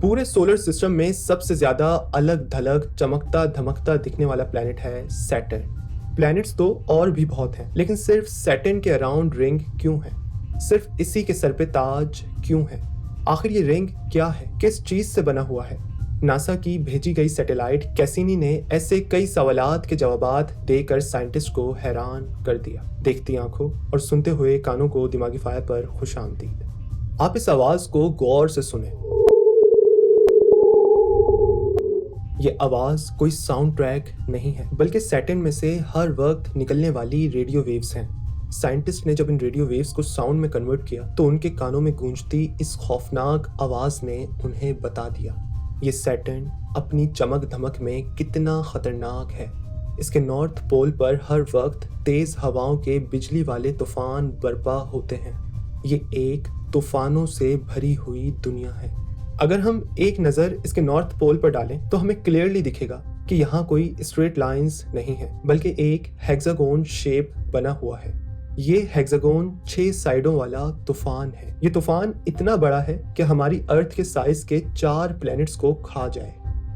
पूरे solar system में सबसे ज्यादा अलग थलग चमकता धमकता दिखने वाला प्लैनेट है सैटर्न। प्लैनेट्स तो और भी बहुत हैं, लेकिन सिर्फ सैटर्न के अराउंड रिंग क्यों है? सिर्फ इसी के सर पे ताज क्यों है? आखिर ये रिंग क्या है? किस चीज से बना हुआ है? नासा की भेजी गई सैटेलाइट कैसिनी ने ऐसे कई सवालात के जवाबात देकर साइंटिस्ट को हैरान कर दिया। देखती आंखों और सुनते हुए कानों को दिमागी फायर पर खुशामदीद। आप इस आवाज को गौर से सुने। ये आवाज कोई साउंड ट्रैक नहीं है, बल्कि सैटर्न में से हर वक्त निकलने वाली रेडियो वेव्स हैं। साइंटिस्ट ने जब इन रेडियो वेव्स को साउंड में कन्वर्ट किया तो उनके कानों में गूंजती इस खौफनाक आवाज ने उन्हें बता दिया ये सैटर्न अपनी चमक धमक में कितना खतरनाक है। इसके नॉर्थ पोल पर हर वक्त तेज हवाओं के बिजली वाले तूफान बर्पा होते हैं। ये एक तूफानों से भरी हुई दुनिया है। अगर हम एक नज़र इसके नॉर्थ पोल पर डालें तो हमें क्लियरली दिखेगा कि यहाँ कोई स्ट्रेट लाइंस नहीं है, बल्कि एक हेक्सागोन शेप बना हुआ है। ये हेक्सागोन 6 साइडों वाला तूफान है। ये तूफान इतना बड़ा है कि हमारी अर्थ के साइज के 4 प्लैनेट्स को खा जाए।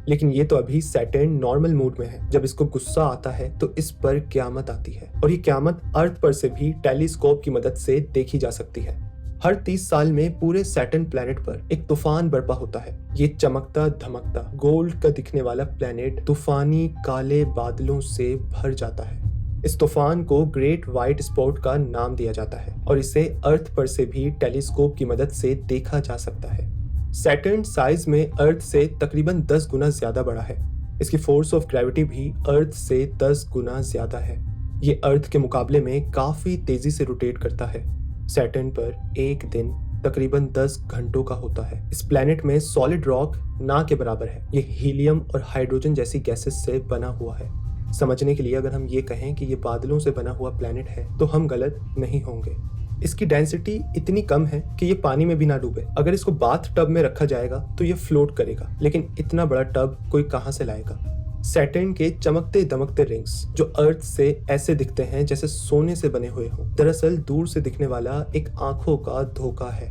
लेकिन ये तो अभी सैटर्न नॉर्मल मूड में है। जब इसको गुस्सा आता है तो इस पर क्यामत आती है, और ये क्यामत अर्थ पर से भी टेलीस्कोप की मदद से देखी जा सकती है। हर 30 साल में पूरे सैटर्न प्लैनेट पर एक तूफान बर्पा होता है। ये चमकता धमकता गोल्ड का दिखने वाला प्लैनेट तूफानी काले बादलों से भर जाता है। इस तूफान को ग्रेट व्हाइट स्पॉट का नाम दिया जाता है, और इसे अर्थ पर से भी टेलीस्कोप की मदद से देखा जा सकता है। सैटर्न साइज में अर्थ से तकरीबन 10 गुना ज्यादा बड़ा है। इसकी फोर्स ऑफ ग्रेविटी भी अर्थ से 10 गुना ज्यादा है। ये अर्थ के मुकाबले में काफी तेजी से रोटेट करता है। सैटर्न पर एक दिन तकरीबन 10 घंटों का होता है। इस प्लैनेट में सॉलिड रॉक ना के बराबर है। ये हीलियम और हाइड्रोजन जैसी गैसेस से बना हुआ है। समझने के लिए अगर हम ये कहें कि ये बादलों से बना हुआ प्लैनेट है तो हम गलत नहीं होंगे। इसकी डेंसिटी इतनी कम है कि ये पानी में भी ना डूबे। अगर इसको बाथ टब में रखा जाएगा तो ये फ्लोट करेगा, लेकिन इतना बड़ा टब कोई कहाँ से लाएगा? सैटर्न के चमकते दमकते रिंग्स जो अर्थ से ऐसे दिखते हैं जैसे सोने से बने हुए हों, दरअसल दूर से दिखने वाला एक आंखों का धोखा है।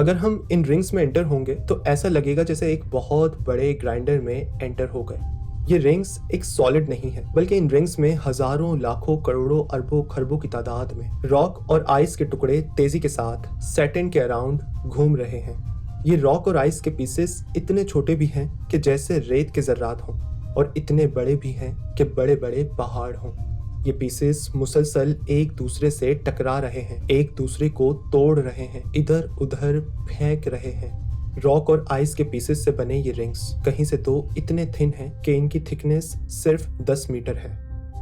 अगर हम इन रिंग्स में एंटर होंगे तो ऐसा लगेगा जैसे एक बहुत बड़े ग्राइंडर में एंटर हो गए। ये रिंग्स एक सॉलिड नहीं है, बल्कि इन रिंग्स में हजारों लाखों करोड़ों अरबों खरबों की तादाद में रॉक और आइस के टुकड़े तेजी के साथ सैटर्न के अराउंड घूम रहे हैं। ये रॉक और आइस के पीसेस इतने छोटे भी हैं कि जैसे रेत के जर्रात हों, और इतने बड़े भी हैं कि बड़े बड़े पहाड़ हों। ये पीसेस मुसलसल एक दूसरे से टकरा रहे हैं, एक दूसरे को तोड़ रहे हैं, इधर उधर फेंक रहे हैं। रॉक और आइस के पीसेस से बने ये रिंग्स कहीं से तो इतने थिन हैं कि इनकी थिकनेस सिर्फ 10 मीटर है।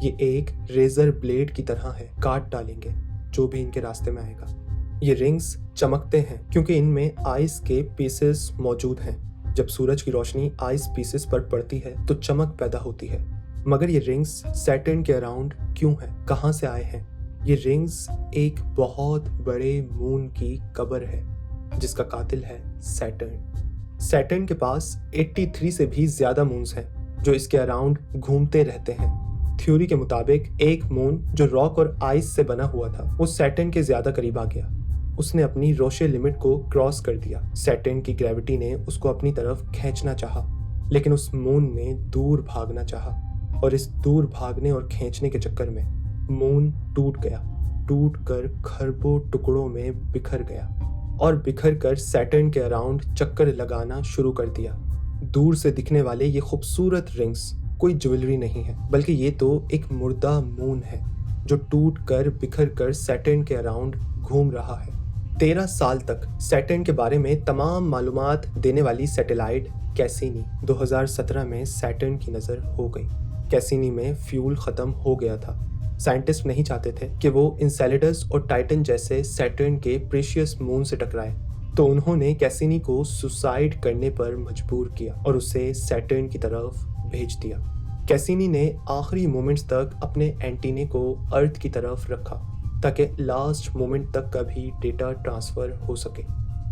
ये एक रेजर ब्लेड की तरह है, काट डालेंगे जो भी इनके रास्ते में आएगा। ये रिंग्स चमकते हैं क्योंकि इनमें आइस के पीसेस मौजूद हैं। जब सूरज की रोशनी आइस पीसेस पर पड़ती है तो चमक पैदा होती है। मगर ये रिंग्स सैटर्न के अराउंड क्यों हैं? कहाँ से आए हैं? ये रिंग्स एक बहुत बड़े मून की कब्र है जिसका कातिल है सैटर्न। सैटर्न के पास 83 से भी ज्यादा मून्स हैं जो इसके अराउंड घूमते रहते हैं। थ्योरी के मुताबिक एक मून जो रॉक और आइस से बना हुआ था वो सैटर्न के ज्यादा करीब आ गया। उसने अपनी रोशे लिमिट को क्रॉस कर दिया। सैटर्न की ग्रेविटी ने उसको अपनी तरफ खींचना चाहा, लेकिन उस मून ने दूर भागना चाहा, और इस दूर भागने और खींचने के चक्कर में मून टूट गया। टूट कर खरबों टुकड़ों में बिखर गया और बिखर कर सैटर्न के अराउंड चक्कर लगाना शुरू कर दिया। दूर से दिखने वाले ये खूबसूरत रिंग्स कोई ज्वेलरी नहीं है, बल्कि ये तो एक मुर्दा मून है जो टूट कर बिखर कर सैटर्न के अराउंड घूम रहा है। 13 साल तक सैटर्न के बारे में तमाम मालूमात देने वाली सैटेलाइट कैसिनी 2017 में सैटर्न की नज़र हो गई। कैसिनी में फ्यूल ख़त्म हो गया था। साइंटिस्ट नहीं चाहते थे कि वो इंसेलेडस और टाइटन जैसे सैटर्न के प्रेशियस मून से टकराए, तो उन्होंने कैसिनी को सुसाइड करने पर मजबूर किया और उसे सैटर्न की तरफ भेज दिया। कैसिनी ने आखिरी मोमेंट्स तक अपने एंटीने को अर्थ की तरफ रखा ताकि लास्ट मोमेंट तक का भी डेटा ट्रांसफर हो सके।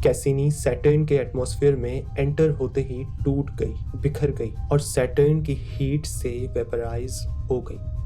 कैसिनी सैटर्न के एटमॉस्फेयर में एंटर होते ही टूट गई, बिखर गई और सैटर्न की हीट से वेपराइज हो गई।